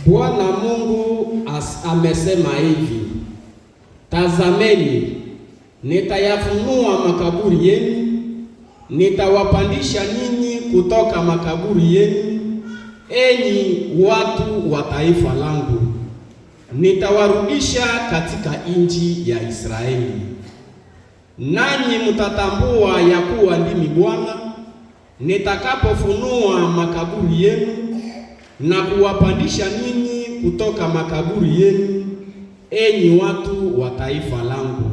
Bwana Mungu amesema hivi: tazameni, nitayafunua makaburi yenu, nitawapandisha ninyi kutoka makaburi yenu, enyi watu wa taifa langu, nitawarudisha katika nchi ya Israeli. Nanyi mtatambua ya kuwa ndimi Bwana, nitakapofunua makaburi yenu na kuwapandisha ninyi kutoka makaburi yenu, enyi watu wa taifa langu.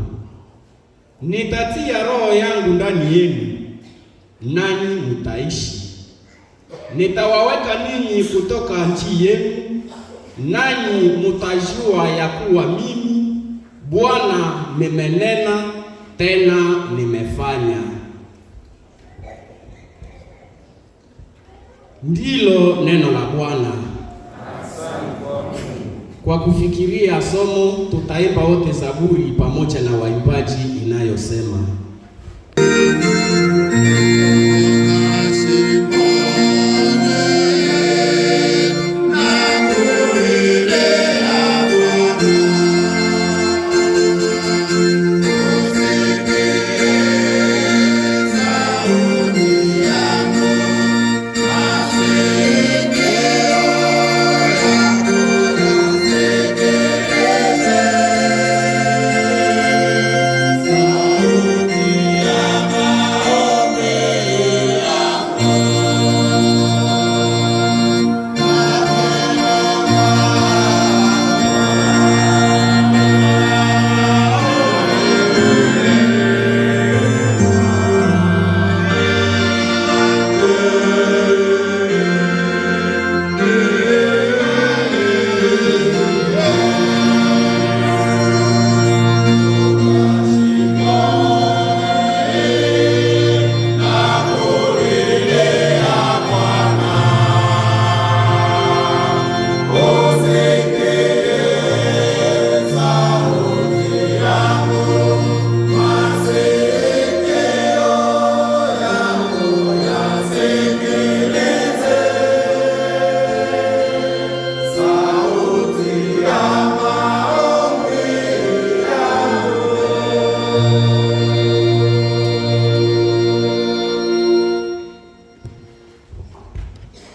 Nitatia roho yangu ndani yenu, nanyi mtaishi. Nitawaweka ninyi kutoka nchi yenu, nanyi mtajua ya kuwa mimi Bwana nimenena, tena nimefanya. Ndilo neno la Bwana. Kwa kufikiria somo, tutaimba wote zaburi pamoja na waimbaji inayosema: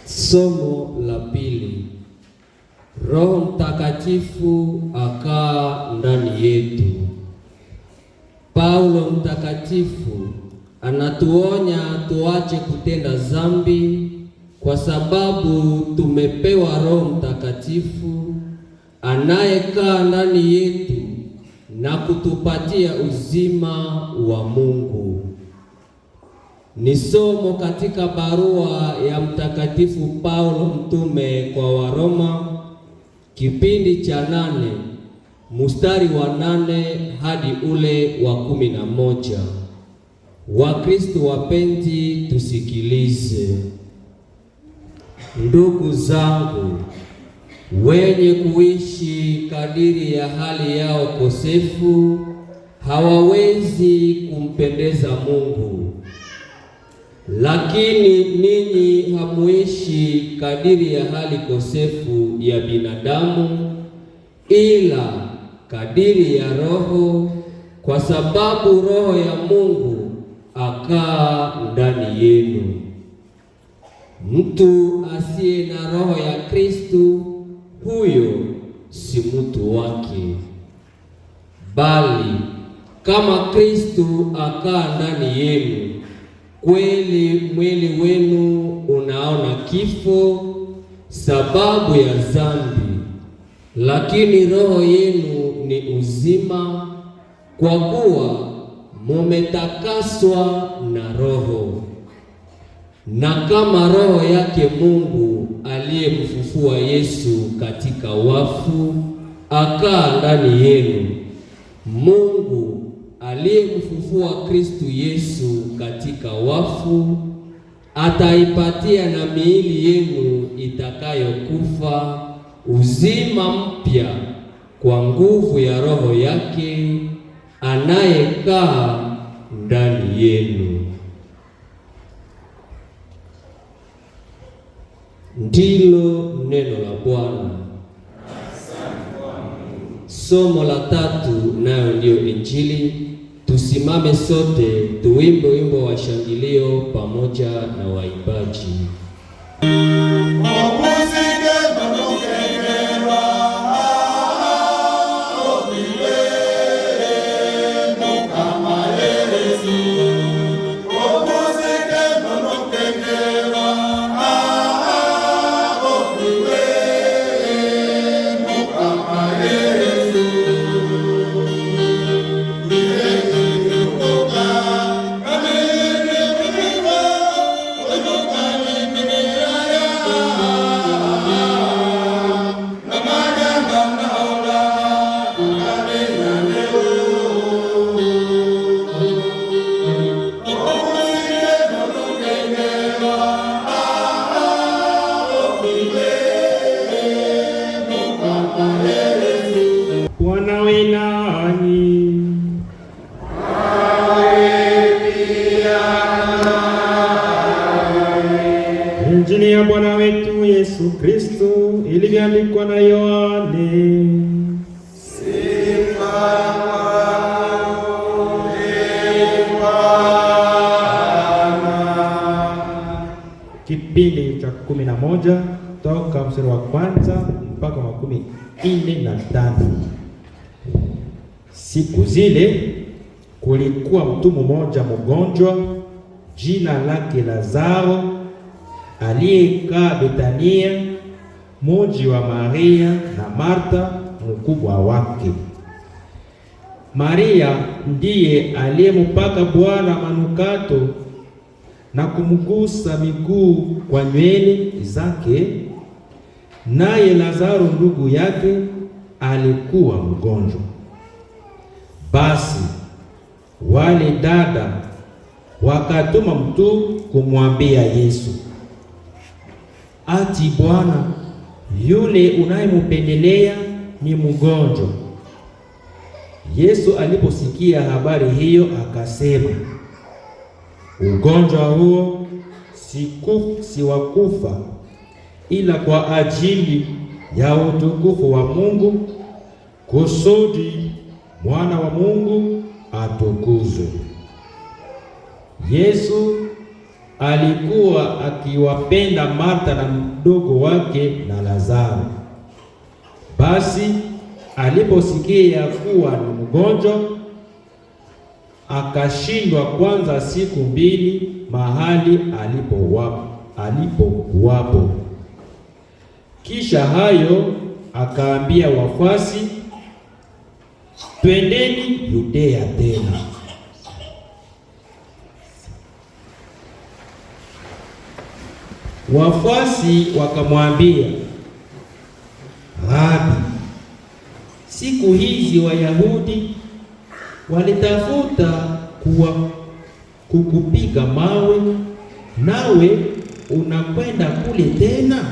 Somo la pili. Roho Mtakatifu akaa ndani yetu. Paulo mtakatifu anatuonya tuache kutenda dhambi, kwa sababu tumepewa Roho Mtakatifu anayekaa ndani yetu na kutupatia uzima wa Mungu. Ni somo katika barua ya Mtakatifu Paulo mtume kwa Waroma, kipindi cha 8 mstari wa 8 hadi ule wa 11. Wakristo wapenzi, tusikilize. Ndugu zangu, wenye kuishi kadiri ya hali yao kosefu hawawezi kumpendeza Mungu. Lakini ninyi hamuishi kadiri ya hali kosefu ya binadamu, ila kadiri ya Roho, kwa sababu Roho ya Mungu akaa ndani yenu. Mtu asiye na Roho ya Kristo, huyo si mtu wake. Bali kama Kristo akaa ndani yenu, kweli mwili wenu unaona kifo sababu ya dhambi, lakini roho yenu ni uzima, kwa kuwa mumetakaswa na Roho. Na kama Roho yake Mungu aliyemfufua Yesu katika wafu akaa ndani yenu, Mungu aliyemfufua Kristo Yesu katika wafu ataipatia na miili yenu itakayokufa uzima mpya kwa nguvu ya Roho yake anayekaa ndani yenu. Ndilo neno la Bwana. Somo la tatu nayo ndiyo Injili. Tusimame sote tuimbe wimbo wa shangilio pamoja na waimbaji. Injili ya Bwana wetu Yesu Kristo ilivyoandikwa na Yohane. Sifa kwako Bwana. Kipindi cha 11 toka mstari wa kwanza mpaka wa 45. Siku zile kulikuwa mtu mmoja mgonjwa, jina lake Lazaro, aliyekaa Betania, mji wa Maria na Martha mkubwa wake. Maria ndiye aliyempaka Bwana manukato na kumgusa miguu kwa nywele zake, naye Lazaro ndugu yake alikuwa mgonjwa. Basi wale dada wakatuma mtu kumwambia Yesu, ati Bwana, yule unayempendelea ni mgonjwa. Yesu aliposikia habari hiyo akasema, ugonjwa huo si wa kufa, ila kwa ajili ya utukufu wa Mungu, kusudi Mwana wa Mungu atukuzwe. Yesu alikuwa akiwapenda Martha na mdogo wake na Lazaro. Basi aliposikia ya kuwa ni mgonjwa, akashindwa kwanza siku 2 mahali alipokuwapo. Kisha hayo akaambia wafuasi, twendeni Yudea tena. Wafuasi wakamwambia, Rabi, siku hizi Wayahudi walitafuta kukupiga mawe, nawe unakwenda kule tena?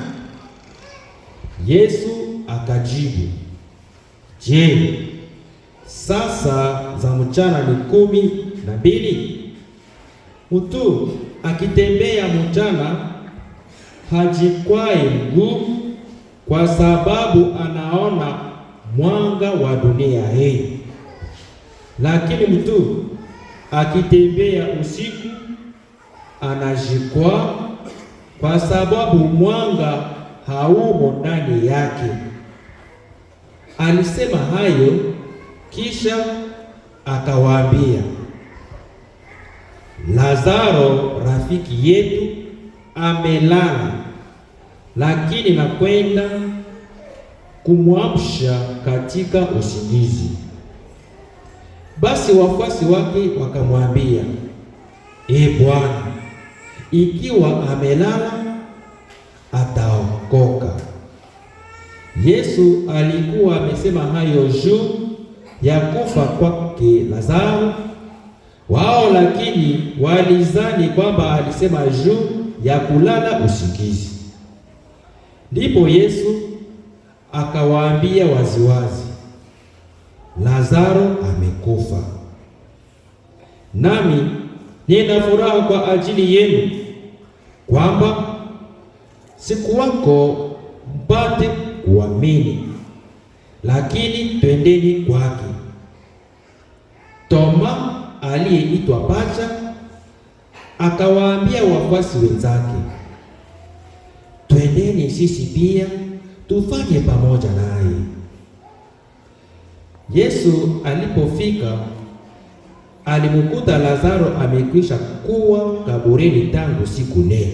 Yesu akajibu, je, sasa za mchana ni 12? Mtu akitembea mchana hajikwae mguu, kwa sababu anaona mwanga wa dunia hii. Lakini mtu akitembea usiku anajikwaa, kwa sababu mwanga haumo ndani yake. Alisema hayo, kisha akawaambia, Lazaro rafiki yetu amelala, lakini nakwenda kumwamsha katika usingizi. Basi wafuasi wake wakamwambia, Bwana, ikiwa amelala ataokoka. Yesu alikuwa amesema hayo juu ya kufa kwake Lazaro. Wao lakini walizani kwamba alisema juu ya kulala usingizi. Ndipo Yesu akawaambia waziwazi, Lazaro amekufa, nami nina furaha kwa ajili yenu, kwamba siku wako mpate kuamini. lakini twendeni kwake. Toma aliyeitwa Pacha akawaambia wafuasi wenzake, twendeni sisi pia tufanye pamoja naye. Yesu alipofika alimkuta Lazaro amekwisha kuwa kaburini tangu siku 4.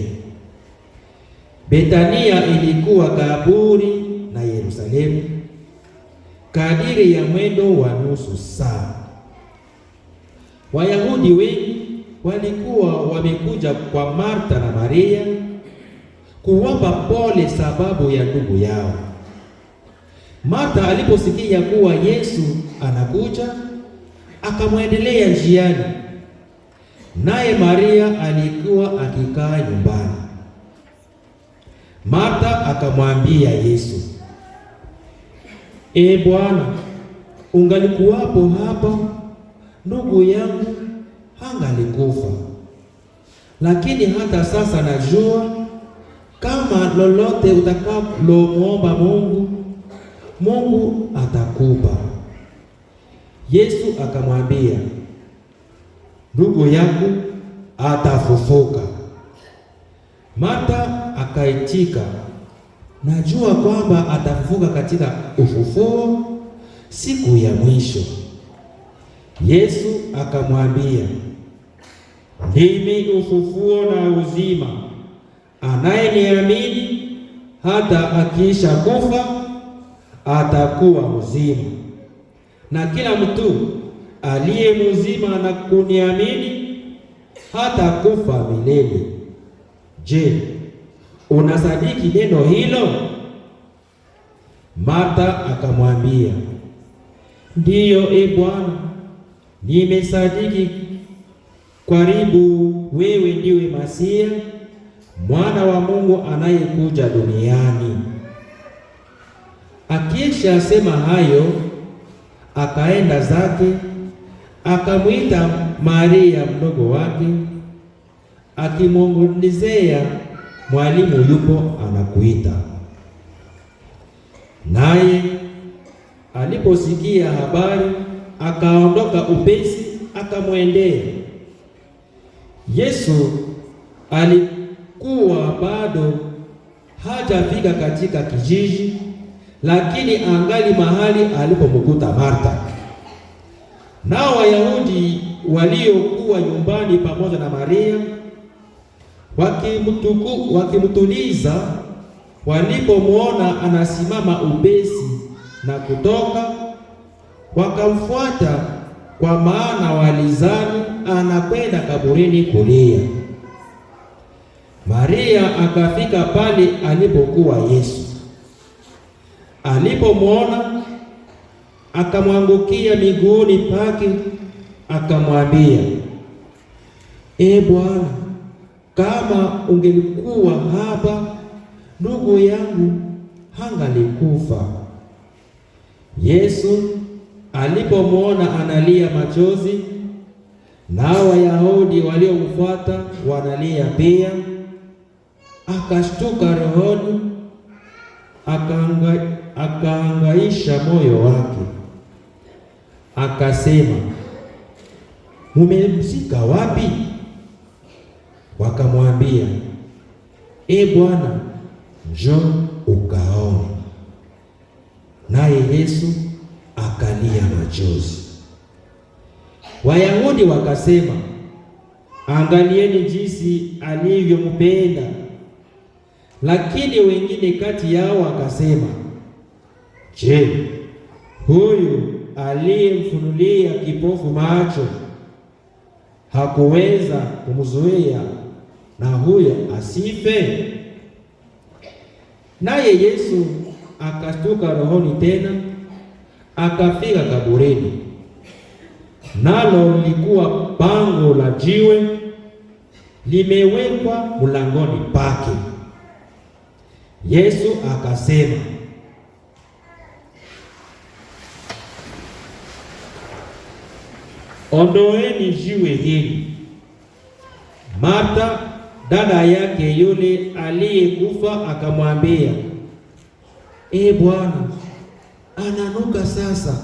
Betania ilikuwa kaburi na Yerusalemu kadiri ya mwendo wa nusu saa. Wayahudi wengi walikuwa wamekuja kwa Martha na Maria kuwapa pole sababu ya ndugu yao. Martha aliposikia kuwa Yesu anakuja, akamwendelea njiani, naye Maria alikuwa akikaa nyumbani. Martha akamwambia Yesu, Bwana, ungalikuwapo hapa, ndugu yangu hangalikufa. Lakini hata sasa najua kama lolote utakalomwomba Mungu atakupa. Yesu akamwambia, ndugu yako atafufuka. Martha akaitika, najua kwamba atafufuka katika ufufuo siku ya mwisho. Yesu akamwambia, ndimi ufufuo na uzima. Anayeniamini hata akiisha kufa atakuwa mzima, na kila mtu aliye mzima na kuniamini hata kufa milele. Je, unasadiki neno hilo? Martha akamwambia, ndiyo, Bwana, nimesadiki karibu wewe ndiwe Masia, mwana wa Mungu anayekuja duniani. Akiisha sema hayo, akaenda zake, akamwita Maria mdogo wake, akimwongozea, mwalimu yupo anakuita. Naye aliposikia habari, akaondoka upesi akamwendea. Yesu alikuwa bado hajafika katika kijiji, lakini angali mahali alipomkuta Martha. Nao Wayahudi waliokuwa nyumbani pamoja na Maria wakimtuliza, walipomwona anasimama upesi na kutoka, wakamfuata, kwa maana walizani anakwenda kaburini kulia. Maria akafika pale alipokuwa Yesu. Alipomwona, akamwangukia miguuni pake, akamwambia, Bwana, kama ungelikuwa hapa, ndugu yangu hangalikufa. Yesu alipomwona analia machozi, nao Wayahudi waliomfuata wanalia pia, akashtuka rohoni, akaangaisha moyo wake, akasema, mumemzika wapi? Wakamwambia, Bwana, njoo ukaone. Naye Yesu akalia machozi. Wayahudi wakasema, angalieni jinsi alivyompenda. Lakini wengine kati yao wakasema, je, huyu aliyemfunulia kipofu macho hakuweza kumzuia na huyo asife? Naye Yesu akashtuka rohoni tena, akafika kaburini. Nalo lilikuwa bango la jiwe limewekwa mlangoni pake. Yesu akasema, ondoeni jiwe hili. Martha, dada yake yule aliyekufa, akamwambia, Bwana, ananuka sasa,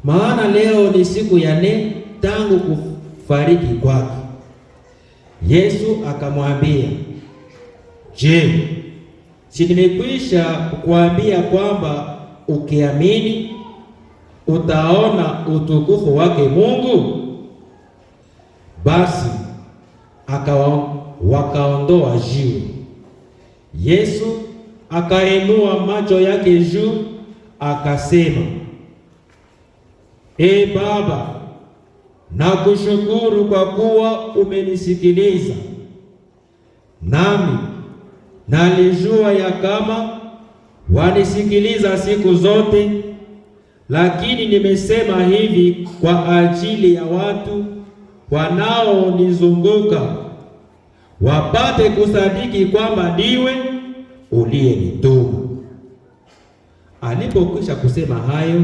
maana leo ni siku ya 4 tangu kufariki kwake. Yesu akamwambia, je, si nimekwisha kukuambia kwamba ukiamini utaona utukufu wake Mungu? Basi wakaondoa jiwe. Yesu akainua macho yake juu akasema, Baba, nakushukuru kwa kuwa umenisikiliza. Nami nalijua ya kama wanisikiliza siku zote, lakini nimesema hivi kwa ajili ya watu wanaonizunguka, wapate kusadiki kwamba ndiwe uliyenituma. Alipokwisha kusema hayo,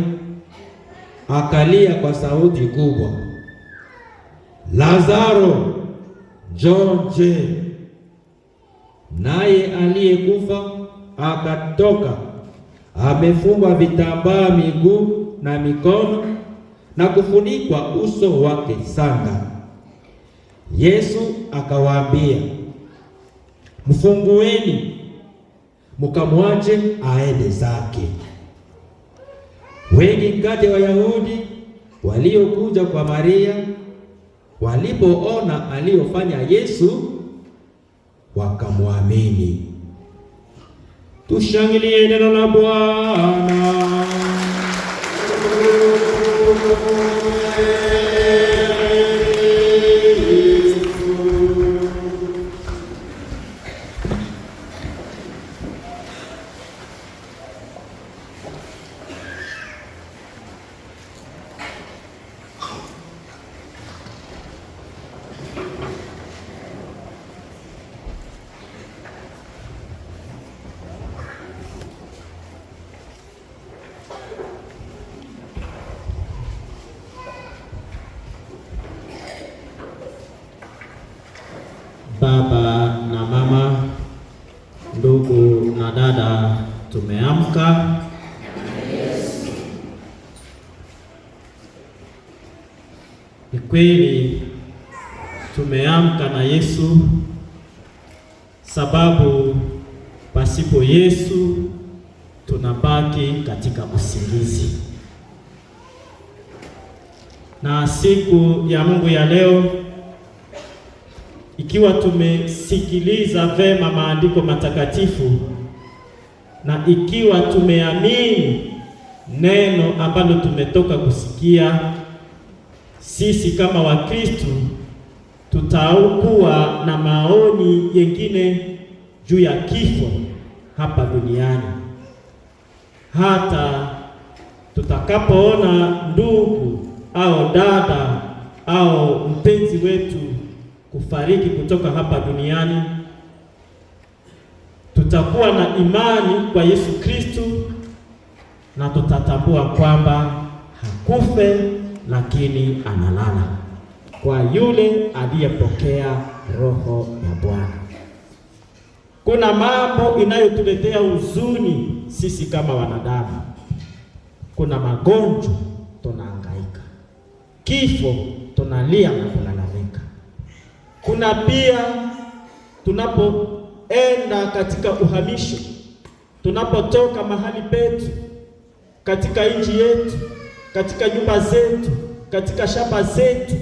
akalia kwa sauti kubwa, Lazaro, njoo nje. Naye aliyekufa akatoka, amefungwa vitambaa miguu na mikono na kufunikwa uso wake sanda. Yesu akawaambia, mfungueni mkamwache aende zake. Wengi kati ya Wayahudi waliokuja kwa Maria walipoona aliyofanya Yesu wakamwamini. Tushangilie neno la Bwana. Baba na mama, ndugu na dada, tumeamka. Ni kweli tumeamka na Yesu, sababu pasipo Yesu tunabaki katika usingizi. Na siku ya Mungu ya leo, ikiwa tumesikiliza vema maandiko matakatifu na ikiwa tumeamini neno ambalo tumetoka kusikia, sisi kama Wakristo tutakuwa na maoni yengine juu ya kifo hapa duniani. Hata tutakapoona ndugu au dada au mpenzi wetu kufariki kutoka hapa duniani, tutakuwa na imani kwa Yesu Kristo na tutatambua kwamba hakufe lakini analala kwa yule aliyepokea roho ya Bwana. Kuna mambo inayotuletea huzuni sisi kama wanadamu. Kuna magonjwa tunahangaika, kifo tunalia na kulalamika. Kuna pia tunapoenda katika uhamisho, tunapotoka mahali petu, katika nchi yetu, katika nyumba zetu, katika shamba zetu.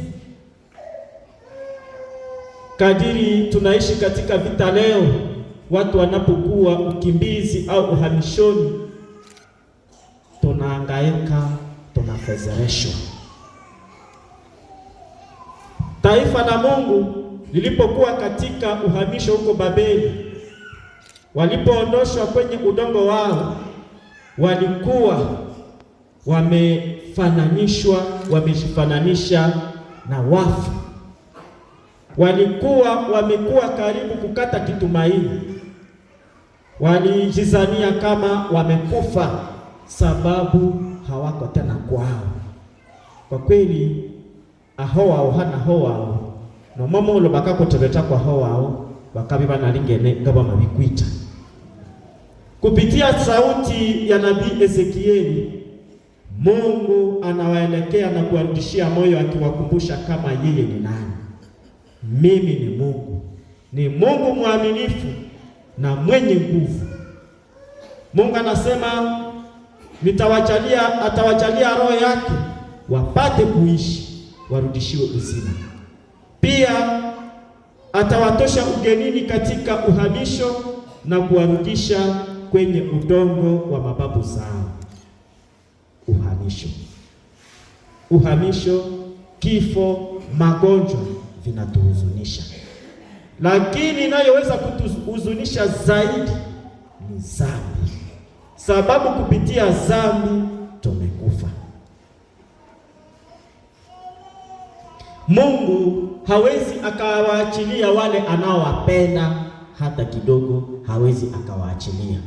Kadiri tunaishi katika vita leo, watu wanapokuwa ukimbizi au uhamishoni, tunahangaika, tunafezereshwa. Taifa la Mungu lilipokuwa katika uhamisho huko Babeli, walipoondoshwa kwenye udongo wao, walikuwa wamejifananisha na wafu. Walikuwa wamekuwa karibu kukata kitumaini. Walijizania kama wamekufa, sababu hawako tena kwao. Kwa kweli aho wao hana ho wao no mama ulo bakakotebeta kwa ho wao bakabi banalingene ngaba mabikwita. Kupitia sauti ya nabii Ezekieli, Mungu anawaelekea na kuwarudishia moyo, akiwakumbusha kama yeye ni nani. Mimi ni Mungu, ni Mungu mwaminifu na mwenye nguvu. Mungu anasema atawajalia roho yake wapate kuishi, warudishiwe uzima. Pia atawatosha ugenini katika uhamisho na kuwarudisha kwenye udongo wa mababu zao. Uhamisho, kifo, magonjwa vinatuhuzunisha, lakini inayoweza kutuhuzunisha zaidi ni dhambi, sababu kupitia dhambi tumekufa. Mungu hawezi akawaachilia wale anaowapenda hata kidogo, hawezi akawaachilia.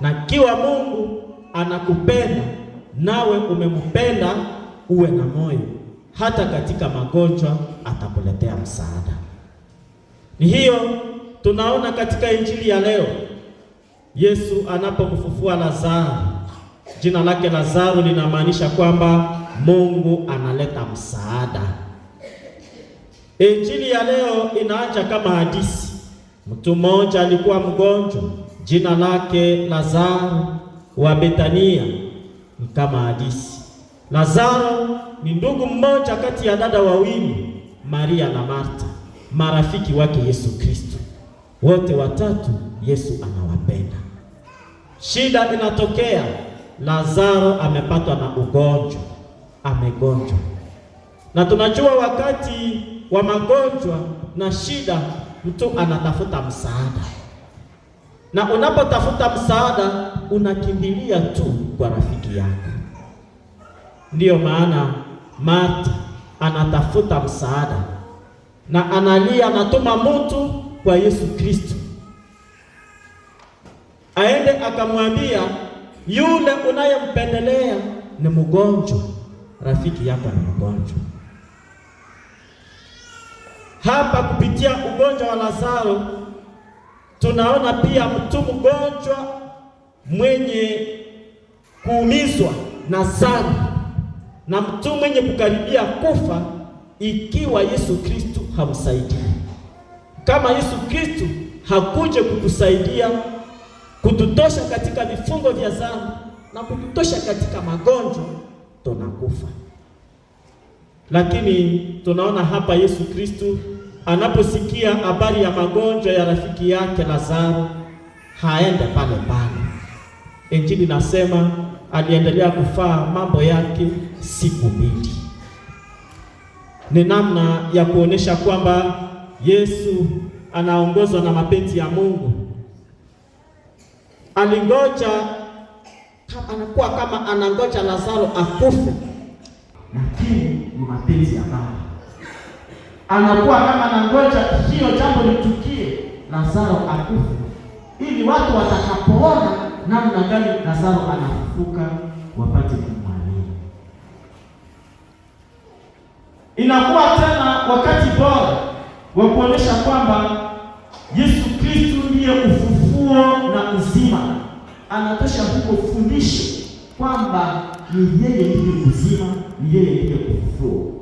Na kiwa Mungu anakupenda nawe umempenda, uwe na moyo, hata katika magonjwa atakuletea msaada. Ni hiyo tunaona katika injili ya leo, Yesu anapomfufua Lazaro. Jina lake Lazaro linamaanisha kwamba Mungu analeta msaada. Injili ya leo inaanza kama hadithi. Mtu mmoja alikuwa mgonjwa, jina lake Lazaro wa Betania. Ni kama hadithi. Lazaro ni ndugu mmoja kati ya dada wawili, Maria na Martha, marafiki wake Yesu Kristo. Wote watatu Yesu anawapenda. Shida inatokea, Lazaro amepatwa na ugonjwa, amegonjwa. Na tunajua wakati wa magonjwa na shida, mtu anatafuta msaada. Na unapotafuta msaada, unakimbilia tu kwa rafiki yako. Ndiyo maana Martha anatafuta msaada na analia, anatuma mtu kwa Yesu Kristo aende akamwambia, yule unayempendelea ni mgonjwa, rafiki yako ni mgonjwa. Hapa kupitia ugonjwa wa Lazaro tunaona pia mtu mgonjwa mwenye kuumizwa na dhambi na mtu mwenye kukaribia kufa, ikiwa Yesu Kristo hamsaidii. Kama Yesu Kristo hakuje kutusaidia, kututosha katika vifungo vya dhambi na kututosha katika magonjwa, tunakufa. Lakini tunaona hapa Yesu Kristo anaposikia habari ya magonjwa ya rafiki yake Lazaro, haende pale pale. Injili nasema aliendelea kufaa mambo yake siku 2. Ni namna ya kuonesha kwamba Yesu anaongozwa na mapenzi ya Mungu. Alingoja, anakuwa kama anangoja Lazaro akufe, lakini ni mapenzi ya Baba. Anakuwa kama anangoja hiyo jambo litukie, Lazaro akufe, ili watu watakapoona namna gani Lazaro anafufuka wapate kumwamini. Inakuwa tena wakati bora wa kuonesha kwamba Yesu Kristo ndiye ufufuo na uzima. Anatosha huko fundisho kwamba ni yeye ndiye uzima, ni yeye ndiye ufufuo.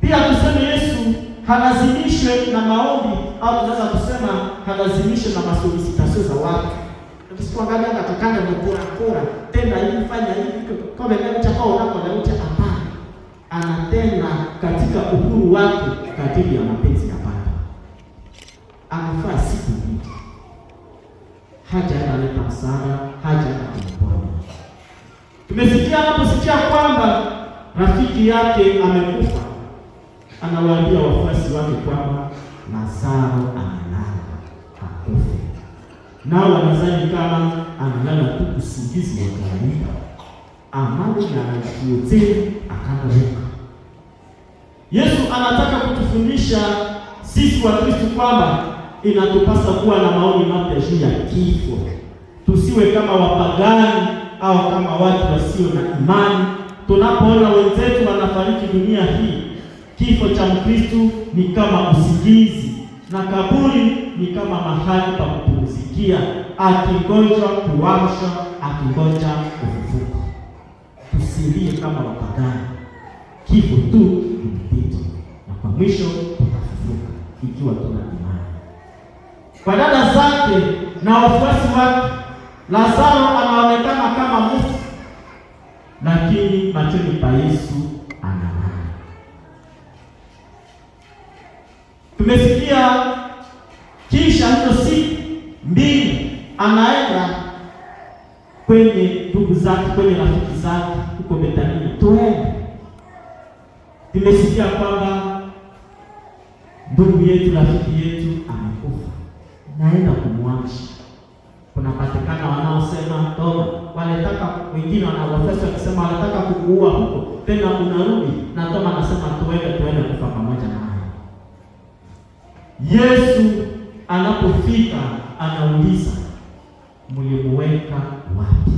Pia tuseme Yesu halazimishwe na maombi, au tunaweza kusema halazimishwe na masolitasio za watu. Tukisiangalia katakana na kura tena hivi fanya hivi kwa vile chakao unako na ucha, hapana. Anatenda katika uhuru wake kadiri ya mapenzi ya Baba. Anafaa siku nyingi, haja analeta msaada, haja anaponya. Tumesikia anaposikia kwamba rafiki yake amekufa, anawaambia wafuasi wake kwamba Lazaro analala, hakufa. Nao wanadhani kama analala tu usingizi wa kawaida, amani na kuotea akaondoka. Yesu anataka kutufundisha sisi wa Kristo kwamba inatupasa kuwa na maoni mapya juu ya kifo. Tusiwe kama wapagani au kama watu wasio na imani. Tunapoona wenzetu wanafariki dunia hii, kifo cha Mkristo ni kama usingizi na kaburi ni kama mahali pa kusikia, akingoja kuamsha, akingoja kufufuka. Tusilie kama wapagani, kifo tu ni mpito, na kwa mwisho tutafufuka ikiwa tuna imani. Kwa dada zake na wafuasi wake, Lazaro anaonekana kama mfu, lakini machoni pa Yesu anang'aa. Tumesikia kisha hizo siku mbili anaenda kwenye ndugu zake, kwenye rafiki zake huko Bethania. Tuende. Tumesikia kwamba ndugu yetu, rafiki yetu amekufa, naenda kumwamsha. Kunapatikana wanaosema Toma, wanataka wengine wanaofesa wakisema wanataka kukuua huko, tena unarudi, na Toma anasema tuende kufa pamoja naye. Yesu anapofika anauliza, mlimuweka wapi?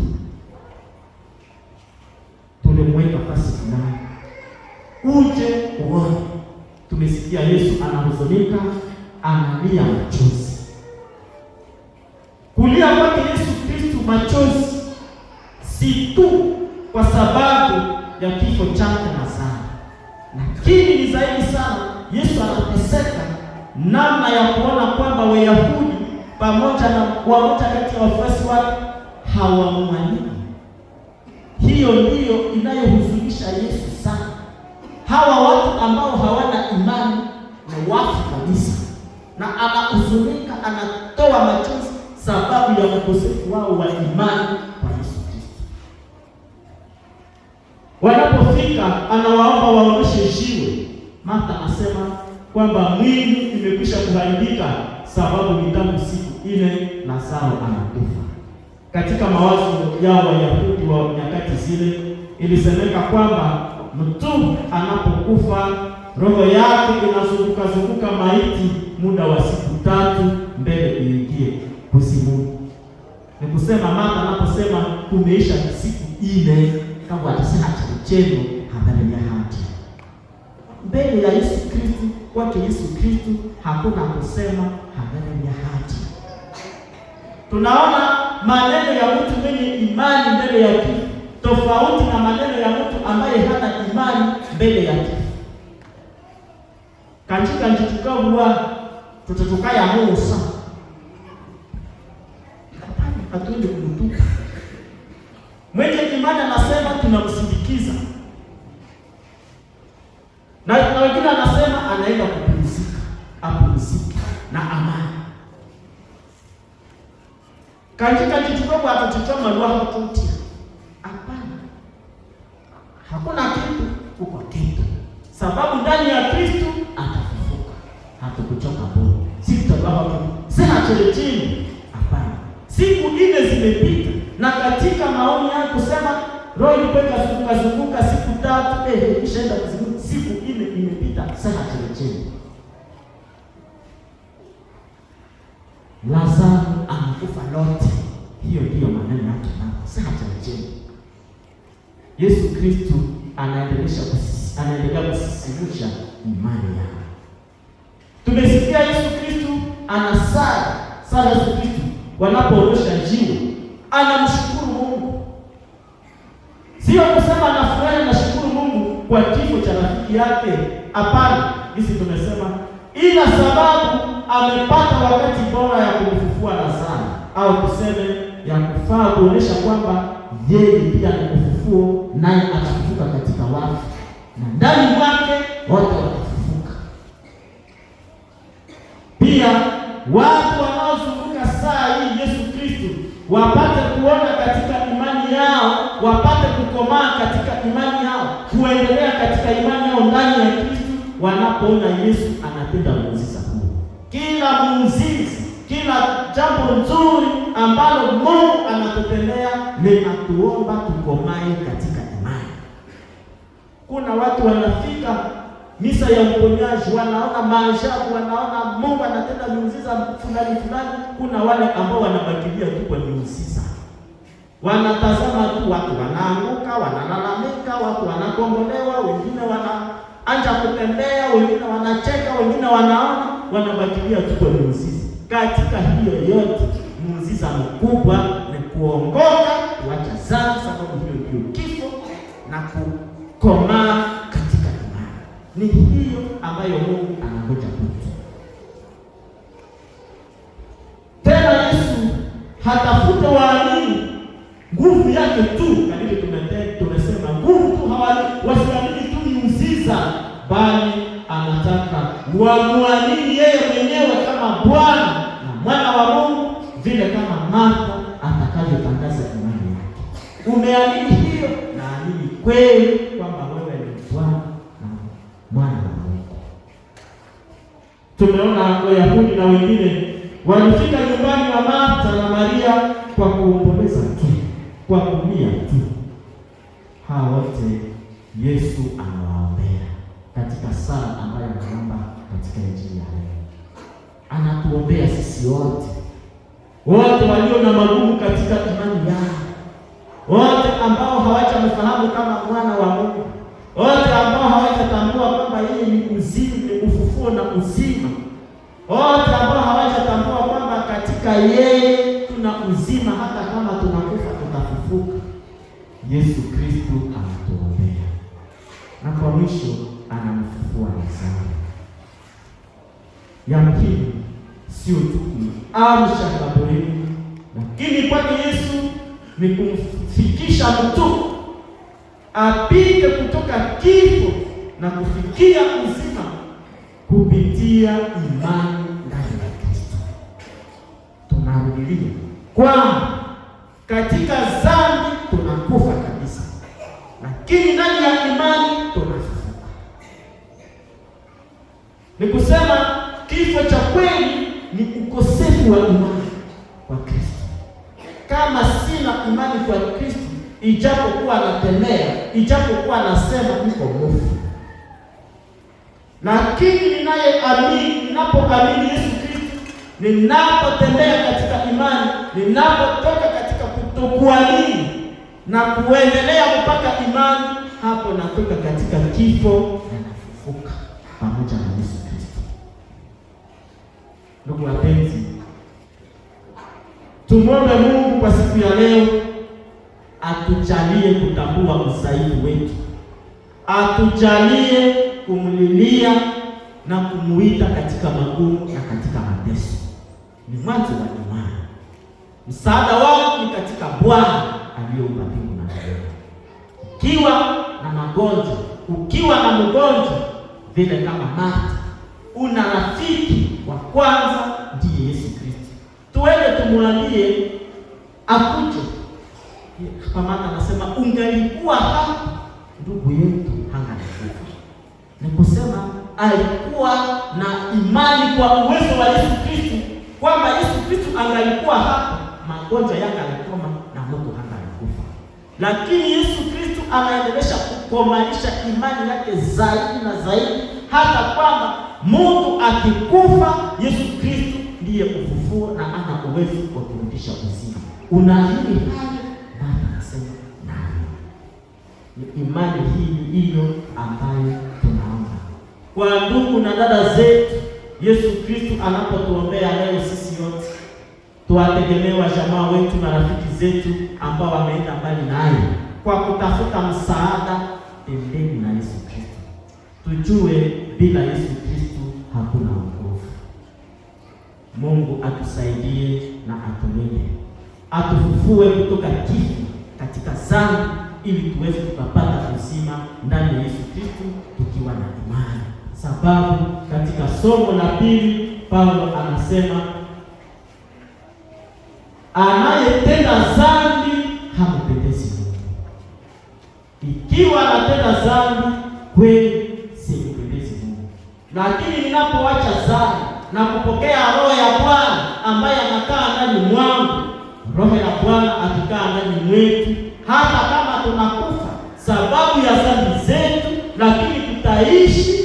Tulimweka fasi fulani, uje uone. Tumesikia Yesu anahuzunika, analia machozi. Kulia kwake Yesu Kristo machozi si tu kwa sababu ya kifo chake Lazaro, lakini ni zaidi sana Yesu anateseka namna ya kuona kwamba Wayahudi pamoja na wamoja kati ya wafuasi wake hawamwamini. Hiyo ndiyo inayohuzunisha Yesu sana. Hawa watu ambao hawana imani na wafu kabisa, na anahuzunika, anatoa machozi sababu ya ukosefu wao wa imani kwa Yesu Kristo. Wanapofika anawaomba waoneshe jiwe. Martha anasema kwamba mwili imekwisha kuharibika, sababu ni tangu siku ile Lazaro anakufa. Katika mawazo yao Wayahudi wa nyakati zile, ilisemeka kwamba mtu anapokufa roho yake inazunguka maiti muda wa siku 3 mbele iingie kuzimu. Ni kusema Martha anaposema kumeisha siku 4, kama atasema cheno habari ya hati. Mbele ya Yesu Kristo, kwake Yesu Kristo hakuna kusema habari ya hati. Tunaona maneno ya mtu mwenye imani mbele ya kifo tofauti na maneno ya mtu ambaye hana imani mbele ya kifo. Katika njitukabwa tutatukaya Musa, hatuende kumtupa. Mwenye imani anasema tunamsindikiza, na wengine anasema anaenda kupumzika, apumzike na amani. Katika njitukabwa hatutuchoma roho tutia. Hapana. Hakuna kitu huko kitu. Sababu ndani ya Kristo atafufuka. Hatukuchoka bure. Siku tutabaha sina chini. Hapana. Siku 4 zimepita, na katika maoni yako kusema roho ilipeka zunguka siku 3 ishaenda kuzunguka siku 4 imepita, sina chini. Lazaro anakufa lote. Hiyo ndiyo maneno yake na sina chini. Yesu Kristo anaendelea kusisimusha imani yao. Tumesikia Yesu Kristo anasali sala za Kristo wanapoondosha jiwe, anamshukuru Mungu. Sio kusema anafurahi na shukuru Mungu kwa kifo cha rafiki yake. Hapana, sisi tumesema ila sababu amepata wakati bora ya kumfufua Lazaro, au tuseme ya kufaa kuonesha kwamba yeye pia ni ufufuo, naye atafufuka katika wafu, na ndani mwake wote watafufuka. Pia watu wanaozunguka saa hii Yesu Kristo wapate kuona katika imani yao, wapate kukomaa katika imani yao, kuendelea katika imani yao ndani ya Kristo, wanapoona Yesu anatenda muujiza huu. Kila muujiza, kila jambo nzuri ambalo Mungu anatutendea ni atuomba tukomae katika imani. Kuna watu wanafika misa ya uponyaji, wanaona maajabu, wanaona Mungu anatenda miujiza fulani. Kuna wale ambao wanabakilia tu kwa miujiza, wanatazama tu watu wanaanguka, wanalalamika, watu wanakombolewa, wengine wanaanza kutembea, wengine wanacheka, wengine wanaona, wanabakilia tu kwa miujiza. Katika hiyo yote, muujiza mkubwa ni kuongoka, kuacha dhambi, sababu hiyo ndio kifo, na kukomaa katika imani. Ni hiyo ambayo Mungu anangoja kwetu. Tena Yesu hatafute waamini nguvu yake tu, kadiri tumesema nguvu tu, wasiamini tu miujiza, bali anataka wamwamini yeye mwenyewe kama Bwana na mwana wa Mungu, vile kama Martha atakavyotangaza imani yake. Umeamini hiyo, na amini kweli kwamba wewe ni Bwana na mwana wa Mungu. Tumeona Wayahudi na wengine walifika nyumbani wa Martha na Maria kwa kuomboleza tu, kwa kulia tu. Hawa wote Yesu anawaombea katika sala ambayo anaomba katika Injili ya leo. Anatuombea sisi wote walio na magumu katika imani yao, wote ambao hawajamfahamu kama mwana wa Mungu, wote ambao hawajatambua kwamba yeye ni uzima, ni ufufuo na uzima, wote ambao hawajatambua kwamba katika yeye tuna uzima, hata kama tunakufa tutafufuka. Yesu Kristo anatuombea, na kwa mwisho anamfufua Lazaro. Yamkini sio tu kuamsha kaburini, lakini kwake Yesu ni kumfikisha mtu apite kutoka kifo na kufikia uzima kupitia imani ndani ya Kristo. Tunarudia kwamba katika dhambi tunakufa kabisa, lakini ndani ya imani tunafufuka. Ni kusema kifo cha kweli ni ukosefu wa imani kwa Kristo. Kama sina imani kwa Kristo, ijapokuwa natembea, ijapokuwa nasema niko mfu, lakini ninapoamini Yesu Kristo, ninapotembea katika imani, ninapotoka katika kutokuamini na kuendelea mpaka imani, hapo natoka katika kifo na nafufuka pamoja na Yesu Kristo. Ndugu wapenzi, tumwombe Mungu kwa siku ya leo atujalie kutambua udhaifu wetu, atujalie kumlilia na kumuita katika magumu na katika mateso. Ni mwanzo wa imani. Msaada wao ni katika Bwana aliyeumba mbingu na dunia. Ukiwa na magonjwa, ukiwa na mgonjwa, vile kama Martha, una rafiki wa kwanza ndiye Yesu Kristo. Tuende tumwambie akuje. Kama Martha anasema ungalikuwa hapa ndugu yetu hangalikufa. Ni kusema alikuwa na imani kwa uwezo wa Yesu Kristo, kwamba Yesu Kristo angalikuwa hapa, magonjwa yake yalikoma na moto hangalikufa. Lakini Yesu Kristo anaendelesha kukomanisha imani yake zaidi na zaidi, hata kwamba mtu akikufa, Yesu Kristo ndiye ufufuo na ana uwezo wa kurudisha uzima. Unaamini hayo? Baba anasema naam. Ni imani hii hiyo ambayo tunaomba kwa ndugu na dada zetu. Yesu Kristo anapotuombea leo sisi wote, tuwategemea jamaa wetu na rafiki zetu ambao wameenda mbali naye kwa kutafuta msaada pembeni na Yesu Kristo. Tujue bila Yesu Kristo hakuna wokovu. Mungu atusaidie na atulinde, atufufue kutoka kifo katika dhambi, ili tuweze kupata uzima ndani ya Yesu Kristo tukiwa na imani. Sababu katika somo la pili Paulo anasema anayetenda dhambi hampendezi Mungu. Ikiwa anatenda dhambi kweli simpendezi Mungu, lakini ninapoacha dhambi na kupokea roho ya Bwana ambaye anakaa ndani mwangu, roho ya Bwana akikaa ndani mwetu, hata kama tunakufa sababu ya dhambi zetu, lakini tutaishi